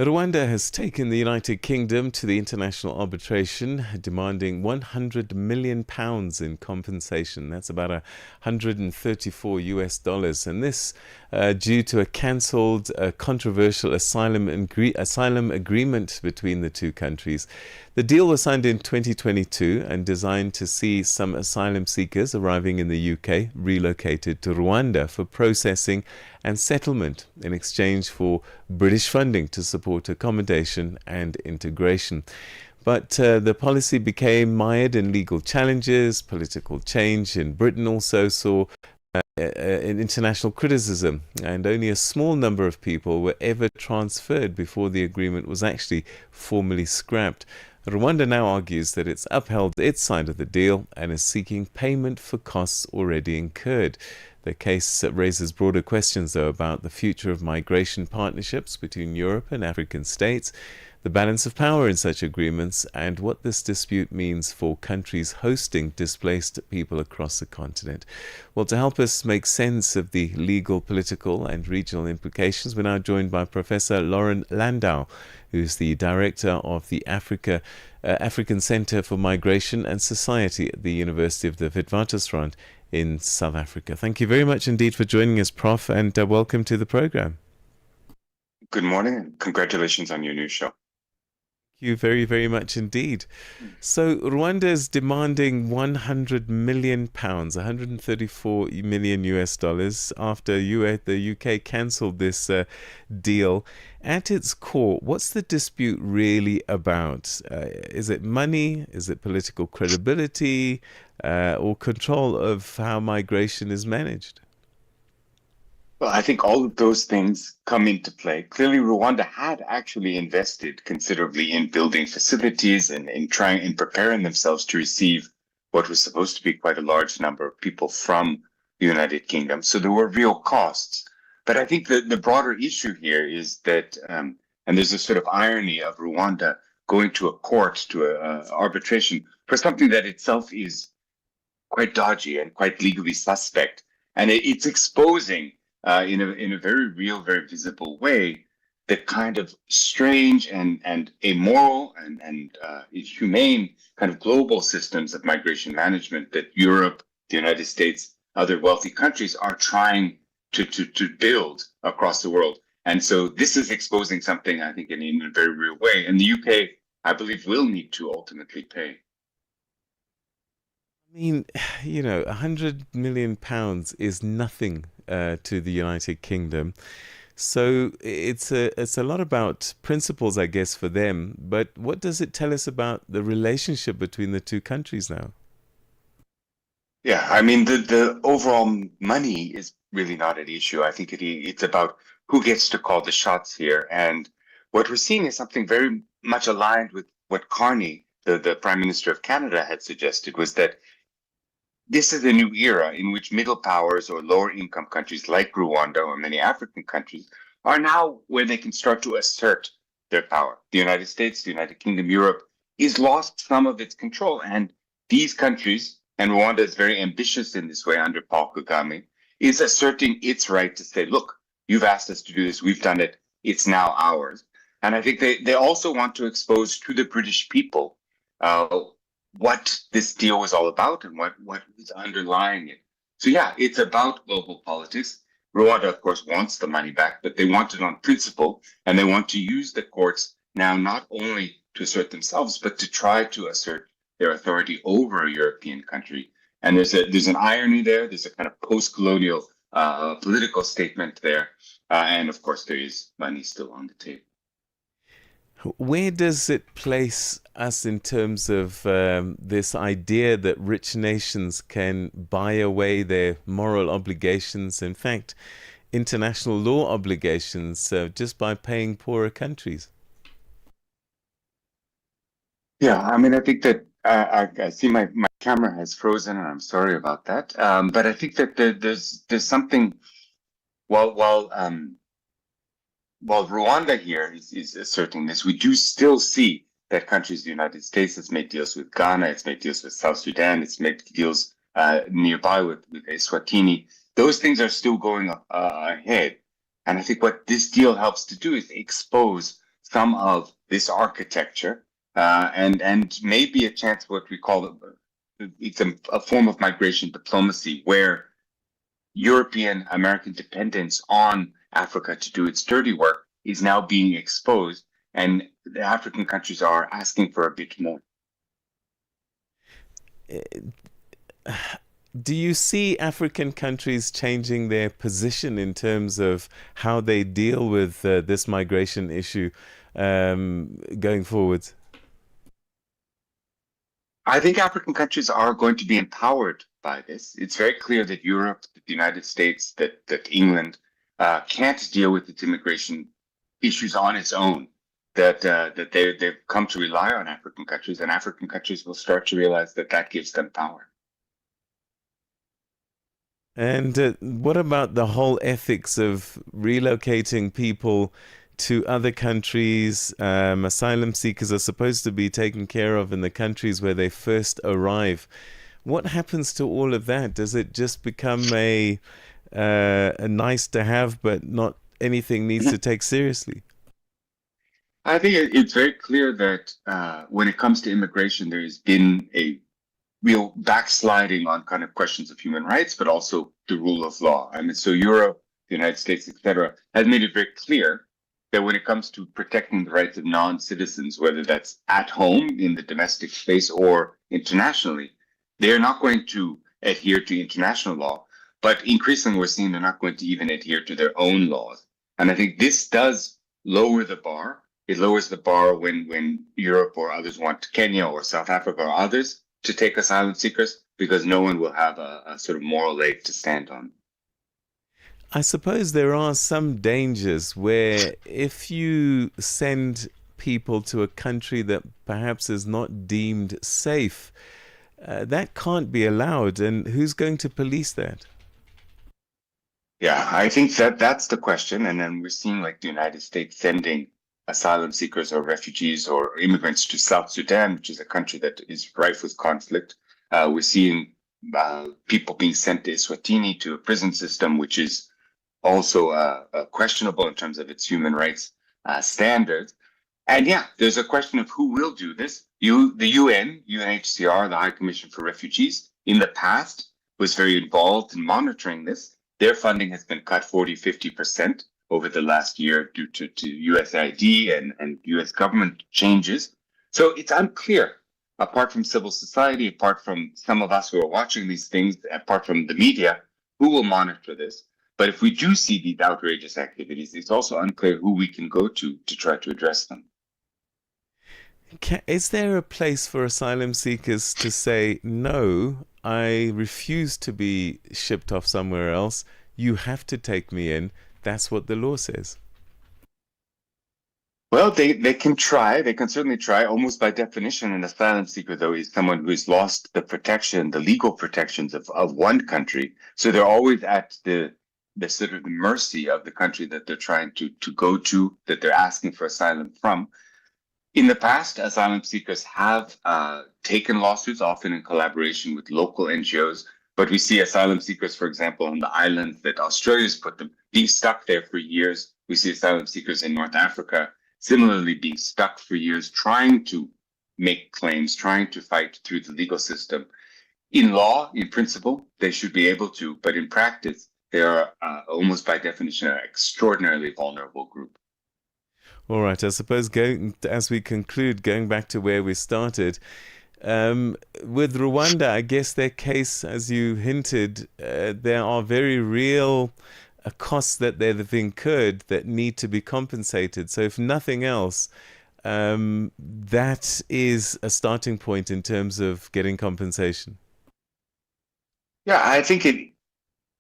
Rwanda has taken the United Kingdom to the international arbitration, demanding £100 million in compensation. That's about 134 US dollars. And this due to a cancelled, controversial asylum agreement between the two countries. The deal was signed in 2022 and designed to see some asylum seekers arriving in the UK relocated to Rwanda for processing and settlement in exchange for British funding to support accommodation and integration. But the policy became mired in legal challenges. Political change in Britain also saw in international criticism, and only a small number of people were ever transferred before the agreement was actually formally scrapped. Rwanda now argues that it's upheld its side of the deal and is seeking payment for costs already incurred. The case raises broader questions, though, about the future of migration partnerships between Europe and African states, the balance of power in such agreements, and what this dispute means for countries hosting displaced people across the continent. Well, to help us make sense of the legal, political, and regional implications, we're now joined by Professor Loren Landau, who's the director of the African Center for Migration and Society at the University of the Witwatersrand in South Africa. Thank you very much indeed for joining us, Prof, and welcome to the program. Good morning, and congratulations on your new show. Thank you very, very much indeed. So Rwanda is demanding £100 million, 134 million US dollars, after the UK cancelled this deal. At its core, what's the dispute really about? Is it money? Is it political credibility? Or control of how migration is managed? Well, I think all of those things come into play. Clearly, Rwanda had actually invested considerably in building facilities and in preparing themselves to receive what was supposed to be quite a large number of people from the United Kingdom. So there were real costs. But I think the broader issue here is that, and there's a sort of irony of Rwanda going to a court, to arbitration, for something that itself is quite dodgy and quite legally suspect. And it's exposing in a very real, very visible way, the kind of strange and immoral and inhumane kind of global systems of migration management that Europe, the United States, other wealthy countries are trying to build across the world. And so this is exposing something, I think, in a very real way. And the UK, I believe, will need to ultimately pay. I mean, £100 million is nothing to the United Kingdom. So it's a lot about principles, I guess, for them. But what does it tell us about the relationship between the two countries now? Yeah, I mean, the overall money is really not an issue. I think it's about who gets to call the shots here. And what we're seeing is something very much aligned with what Carney, the Prime Minister of Canada, had suggested, was that this is a new era in which middle powers or lower income countries like Rwanda or many African countries are now where they can start to assert their power. The United States, the United Kingdom, Europe is lost some of its control. And these countries, and Rwanda is very ambitious in this way under Paul Kagame, is asserting its right to say, look, you've asked us to do this, we've done it, it's now ours. And I think they also want to expose to the British people what this deal was all about and what is underlying it. So yeah, it's about global politics. Rwanda, of course, wants the money back, but they want it on principle, and they want to use the courts now not only to assert themselves, but to try to assert their authority over a European country. And there's an irony there. There's a kind of post-colonial political statement there. And of course, there is money still on the table. Where does it place us in terms of this idea that rich nations can buy away their moral obligations, in fact, international law obligations, just by paying poorer countries? Yeah, I mean, I think that I see my camera has frozen, and I'm sorry about that. But I think that there's something, while Rwanda here is asserting this, we do still see that countries, the United States has made deals with Ghana, it's made deals with South Sudan, it's made deals nearby with Eswatini. Those things are still going ahead. And I think what this deal helps to do is expose some of this architecture, and maybe a chance what we call it's a form of migration diplomacy where European American dependence on Africa to do its dirty work is now being exposed, and the African countries are asking for a bit more. Do you see African countries changing their position in terms of how they deal with this migration issue going forward? I think African countries are going to be empowered by this. It's very clear that Europe, that the United States, that England can't deal with its immigration issues on its own. That they've come to rely on African countries, and African countries will start to realize that that gives them power. And what about the whole ethics of relocating people to other countries? Asylum seekers are supposed to be taken care of in the countries where they first arrive. What happens to all of that? Does it just become a nice to have, but not anything needs to take seriously? I think it's very clear that when it comes to immigration, there's been a real backsliding on kind of questions of human rights, but also the rule of law. I mean, so Europe, the United States, etc., has made it very clear that when it comes to protecting the rights of non-citizens, whether that's at home in the domestic space or internationally, they're not going to adhere to international law. But increasingly, we're seeing they're not going to even adhere to their own laws. And I think this does lower the bar. It lowers the bar when Europe or others want Kenya or South Africa or others to take asylum seekers, because no one will have a sort of moral leg to stand on. I suppose there are some dangers where if you send people to a country that perhaps is not deemed safe, that can't be allowed. And who's going to police that? Yeah, I think that that's the question. And then we're seeing like the United States sending asylum seekers or refugees or immigrants to South Sudan, which is a country that is rife with conflict. We're seeing people being sent to Eswatini, to a prison system, which is also questionable in terms of its human rights standards. And yeah, there's a question of who will do this. The UN, UNHCR, the High Commission for Refugees, in the past was very involved in monitoring this. Their funding has been cut 40-50% over the last year due to USAID and US government changes. So it's unclear, apart from civil society, apart from some of us who are watching these things, apart from the media, who will monitor this. But if we do see these outrageous activities, it's also unclear who we can go to try to address them. Is there a place for asylum seekers to say, no, I refuse to be shipped off somewhere else. You have to take me in. That's what the law says. Well, they can try. They can certainly try. Almost by definition, an asylum seeker, though, is someone who has lost the protection, the legal protections of one country. So they're always at the sort of the mercy of the country that they're trying to go to, that they're asking for asylum from. In the past, asylum seekers have taken lawsuits, often in collaboration with local NGOs. But we see asylum seekers, for example, on the islands that Australia's put them, being stuck there for years. We see asylum seekers in North Africa similarly being stuck for years, trying to make claims, trying to fight through the legal system. In law, in principle, they should be able to, but in practice, they are almost by definition an extraordinarily vulnerable group. All right, I suppose as we conclude, going back to where we started, with Rwanda, I guess their case, as you hinted, there are very real costs that they've incurred that need to be compensated. So if nothing else, that is a starting point in terms of getting compensation. Yeah, I think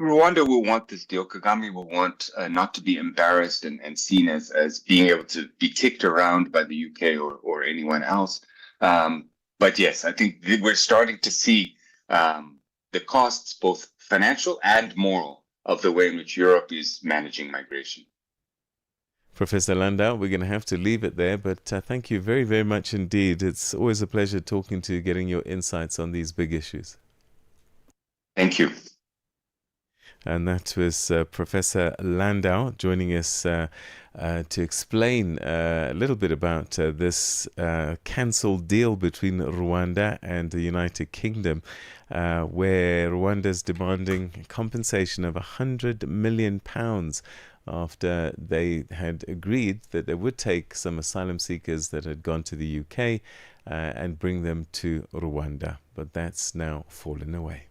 Rwanda will want this deal. Kagame will want not to be embarrassed and seen as being able to be kicked around by the UK or anyone else. But yes, I think we're starting to see the costs, both financial and moral, of the way in which Europe is managing migration. Professor Landau, we're going to have to leave it there, but thank you very, very much indeed. It's always a pleasure talking to you, getting your insights on these big issues. Thank you. And that was Professor Landau joining us to explain a little bit about this cancelled deal between Rwanda and the United Kingdom, where Rwanda is demanding compensation of £100 million after they had agreed that they would take some asylum seekers that had gone to the UK and bring them to Rwanda. But that's now fallen away.